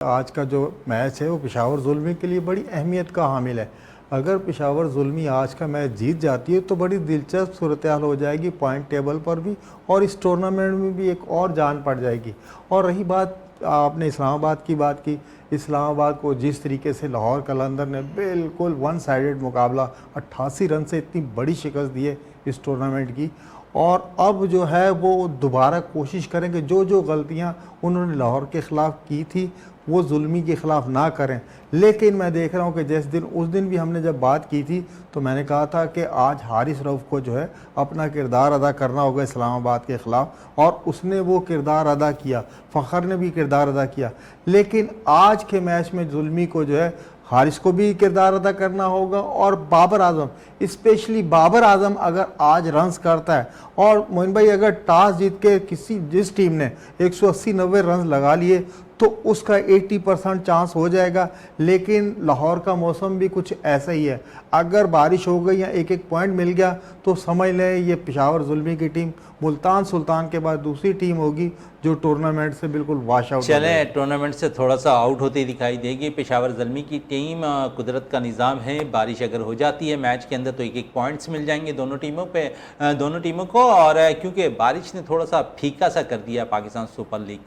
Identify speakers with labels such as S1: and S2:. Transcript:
S1: आज का जो मैच है वो पेशावर ज़ुल्मी के लिए बड़ी अहमियत का हामिल है। अगर पेशावर ज़ुल्मी आज का मैच जीत जाती है तो बड़ी दिलचस्प सूरत हाल हो जाएगी पॉइंट टेबल पर भी, और इस टूर्नामेंट में भी एक और जान पड़ जाएगी। और रही बात, आपने इस्लामाबाद की बात की, इस्लामाबाद को जिस तरीके से लाहौर कलंदर ने बिल्कुल वन साइडेड मुकाबला 88 रन से इतनी बड़ी शिकस्त दी है इस टूर्नामेंट की, और अब जो है वो दोबारा कोशिश करेंगे जो जो गलतियां उन्होंने लाहौर के ख़िलाफ़ की थी वो ज़ुल्मी के ख़िलाफ़ ना करें। लेकिन मैं देख रहा हूँ कि जिस दिन उस दिन भी हमने जब बात की थी तो मैंने कहा था कि आज हारिस रऊफ़ को जो है अपना किरदार अदा करना होगा इस्लामाबाद के ख़िलाफ़, और उसने वो किरदार अदा किया। फ़खर ने भी किरदार अदा किया, लेकिन आज के मैच में ज़ुल्मी को जो है हारिस को भी किरदार अदा करना होगा, और बाबर आजम, स्पेशली बाबर आजम अगर आज रन्स करता है, और मोइन भाई अगर टॉस जीत के जिस टीम ने 180-90 रन लगा लिए तो उसका 80% चांस हो जाएगा। लेकिन लाहौर का मौसम भी कुछ ऐसा ही है, अगर बारिश हो गई या एक एक पॉइंट मिल गया तो समझ लें ये पेशावर ज़ुल्मी की टीम मुल्तान सुल्तान के बाद दूसरी टीम होगी जो टूर्नामेंट से बिल्कुल वॉश आउट।
S2: चलें, टूर्नामेंट से थोड़ा सा आउट होती दिखाई देगी पेशावर ज़ुल्मी की टीम। कुदरत का निज़ाम है, बारिश अगर हो जाती है मैच के अंदर तो एक एक पॉइंट्स मिल जाएंगे दोनों टीमों को। और क्योंकि बारिश ने थोड़ा सा फीका सा कर दिया पाकिस्तान सुपर लीग